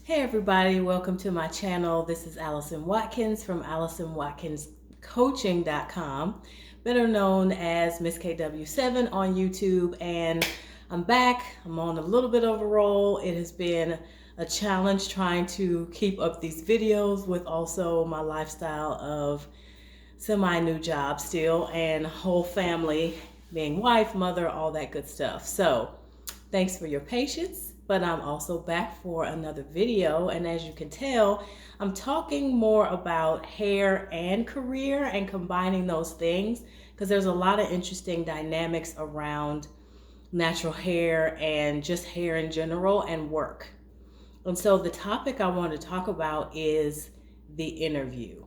Hey everybody, welcome to my channel. This is Allison Watkins from AllisonWatkinsCoaching.com, better known as Miss KW7 on YouTube. And I'm back. I'm on a little bit of a roll. It has been a challenge trying to keep up these videos with also my lifestyle of semi-new job still and whole family, being wife, mother, all that good stuff. So thanks for your patience, but I'm also back for another video. And as you can tell, I'm talking more about hair and career and combining those things because there's a lot of interesting dynamics around natural hair and just hair in general and work. And so the topic I want to talk about is the interview.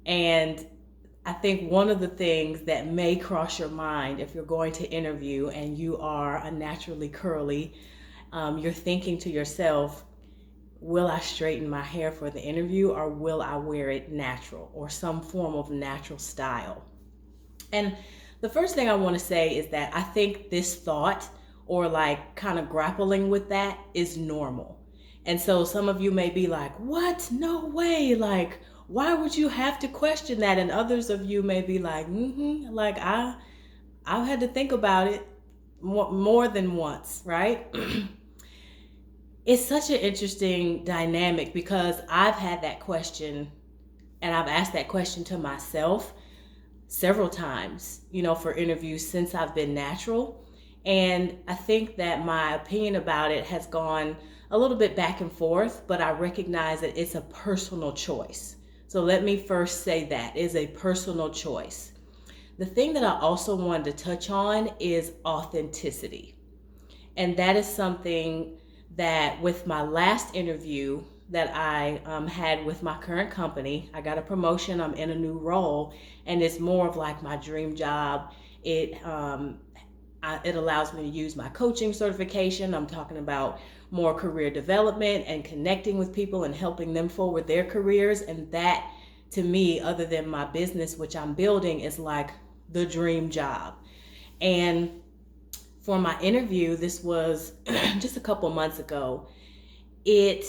And I think one of the things that may cross your mind if you're going to interview and you are a naturally curly, you're thinking to yourself, will I straighten my hair for the interview or will I wear it natural or some form of natural style? And the first thing I want to say is that I think this thought or like kind of grappling with that is normal. And so some of you may be like, what? No way. Like, why would you have to question that? And others of you may be like, like I've had to think about it more than once, right? It's such an interesting dynamic because I've had that question and I've asked that question to myself several times, for interviews since I've been natural. And I think that my opinion about it has gone a little bit back and forth, but I recognize that it's a personal choice. So let me first say that is a personal choice. The thing that I also wanted to touch on is authenticity. And that is something that with my last interview that I had with my current company, I got a promotion, I'm in a new role, and it's more of like my dream job. It allows me to use my coaching certification. I'm talking about more career development and connecting with people and helping them forward their careers. And that, to me, other than my business, which I'm building, is like the dream job. And for my interview, this was just a couple months ago, it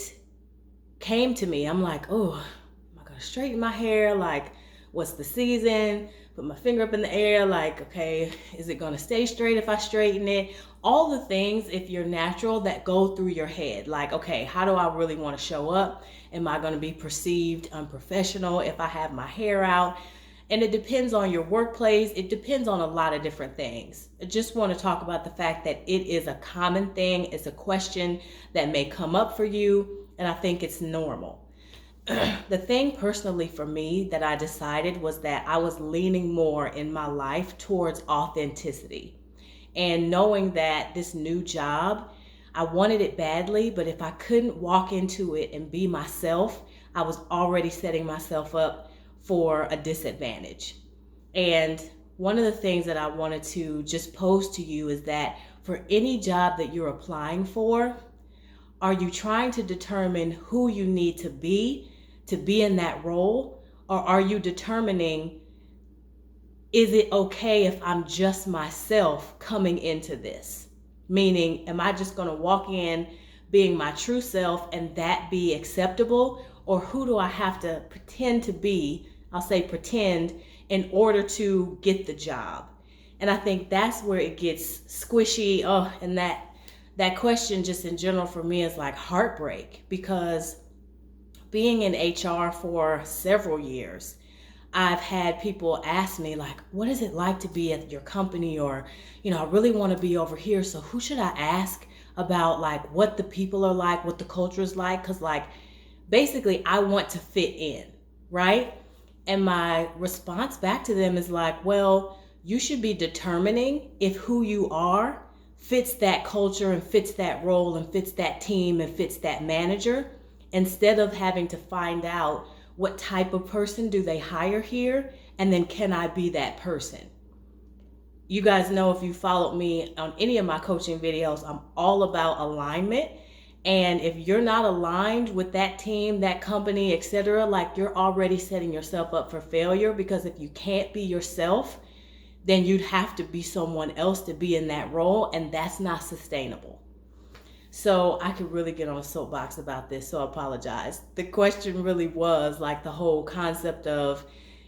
came to me. I'm like, oh, am I going to straighten my hair? Like, what's the season? Put my finger up in the air, like, okay, is it going to stay straight if I straighten it? All the things, if you're natural, that go through your head. Like, okay, how do I really want to show up? Am I going to be perceived unprofessional if I have my hair out? And it depends on your workplace. It depends on a lot of different things. I just want to talk about the fact that it is a common thing. It's a question that may come up for you, and I think it's normal. The thing personally for me that I decided was that I was leaning more in my life towards authenticity and knowing that this new job, I wanted it badly, but if I couldn't walk into it and be myself, I was already setting myself up for a disadvantage. And one of the things that I wanted to just pose to you is that for any job that you're applying for, are you trying to determine who you need to be in that role? Or are you determining, is it okay if I'm just myself coming into this? Meaning, am I just going to walk in being my true self and that be acceptable? Or who do I have to pretend to be? I'll say pretend in order to get the job. And I think that's where it gets squishy. And that question just in general for me is like heartbreak, because being in HR for several years, I've had people ask me like, what is it like to be at your company? Or, I really want to be over here. So who should I ask about like what the people are like, what the culture is like? Cause like, basically I want to fit in, right? And my response back to them is like, well, you should be determining if who you are fits that culture and fits that role and fits that team and fits that manager, instead of having to find out what type of person do they hire here and then can I be that person. You guys know, if you followed me on any of my coaching videos, I'm all about alignment. And if you're not aligned with that team, that company, etc., like you're already setting yourself up for failure, because if you can't be yourself, then you'd have to be someone else to be in that role, and that's not sustainable. So I could really get on a soapbox about this, so I apologize. The question really was like the whole concept of,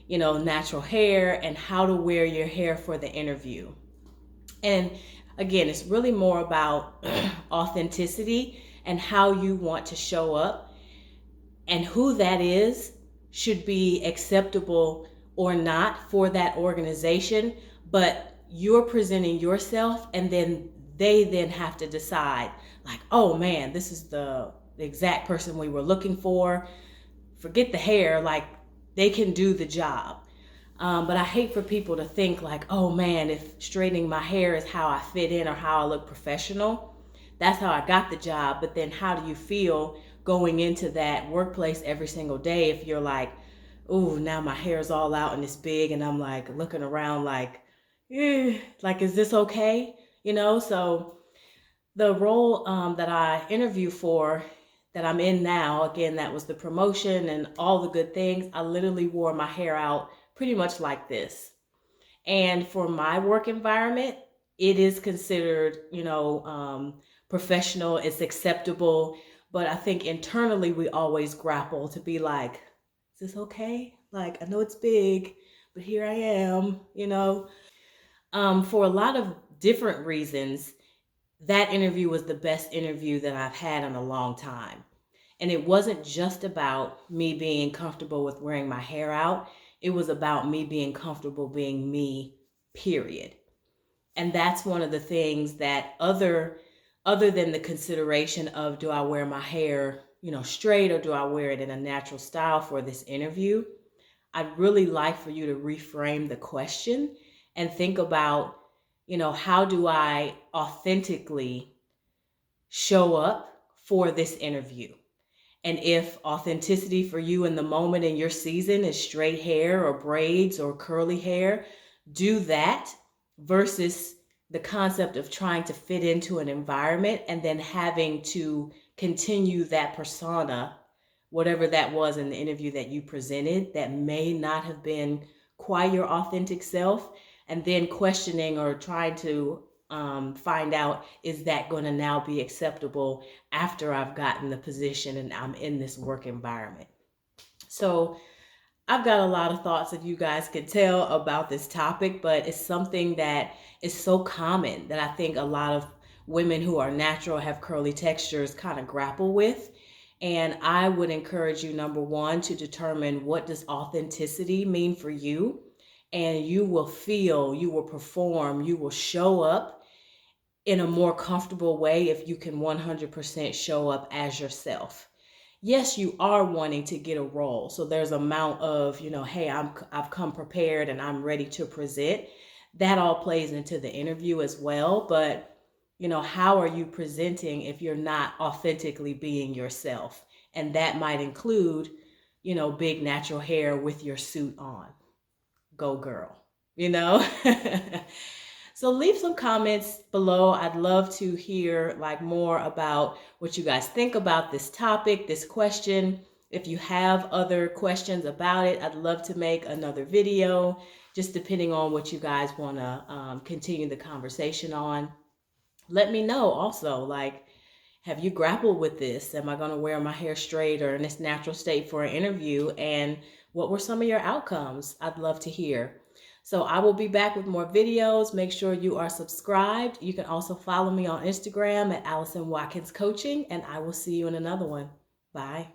natural hair and how to wear your hair for the interview. And again, it's really more about authenticity and how you want to show up, and who that is should be acceptable or not for that organization. But you're presenting yourself, and then they then have to decide, like, oh man, this is the exact person we were looking for. Forget the hair, like they can do the job. But I hate for people to think like, oh man, if straightening my hair is how I fit in or how I look professional, that's how I got the job. But then how do you feel going into that workplace every single day if you're like, ooh, now my hair's all out and it's big, and I'm like looking around like, like, is this okay? So the role that I interview for, that I'm in now, again, that was the promotion and all the good things. I literally wore my hair out pretty much like this. And for my work environment, it is considered, professional, it's acceptable. But I think internally we always grapple to be like, is this okay? Like, I know it's big, but here I am. For a lot of different reasons, that interview was the best interview that I've had in a long time. And it wasn't just about me being comfortable with wearing my hair out. It was about me being comfortable being me, period. And that's one of the things that other than the consideration of, do I wear my hair, straight, or do I wear it in a natural style for this interview? I'd really like for you to reframe the question and think about, how do I authentically show up for this interview? And if authenticity for you in the moment in your season is straight hair or braids or curly hair, do that versus the concept of trying to fit into an environment and then having to continue that persona, whatever that was in the interview that you presented, that may not have been quite your authentic self, and then questioning or trying to find out, is that going to now be acceptable after I've gotten the position and I'm in this work environment? So I've got a lot of thoughts, if you guys could tell, about this topic, but it's something that is so common that I think a lot of women who are natural, have curly textures, kind of grapple with. And I would encourage you, number one, to determine, what does authenticity mean for you? And you will feel, you will perform, you will show up in a more comfortable way if you can 100% show up as yourself. Yes, you are wanting to get a role. So there's amount of, hey, I've come prepared and I'm ready to present. That all plays into the interview as well. But, how are you presenting if you're not authentically being yourself? And that might include, big natural hair with your suit on. Go girl. So leave some comments below. I'd love to hear more about what you guys think about this topic, this question. If you have other questions about it, I'd love to make another video, just depending on what you guys want to continue the conversation on. Let me know also, have you grappled with this? Am I going to wear my hair straight or in its natural state for an interview? And what were some of your outcomes? I'd love to hear. So I will be back with more videos. Make sure you are subscribed. You can also follow me on Instagram at Allison Watkins Coaching, and I will see you in another one. Bye.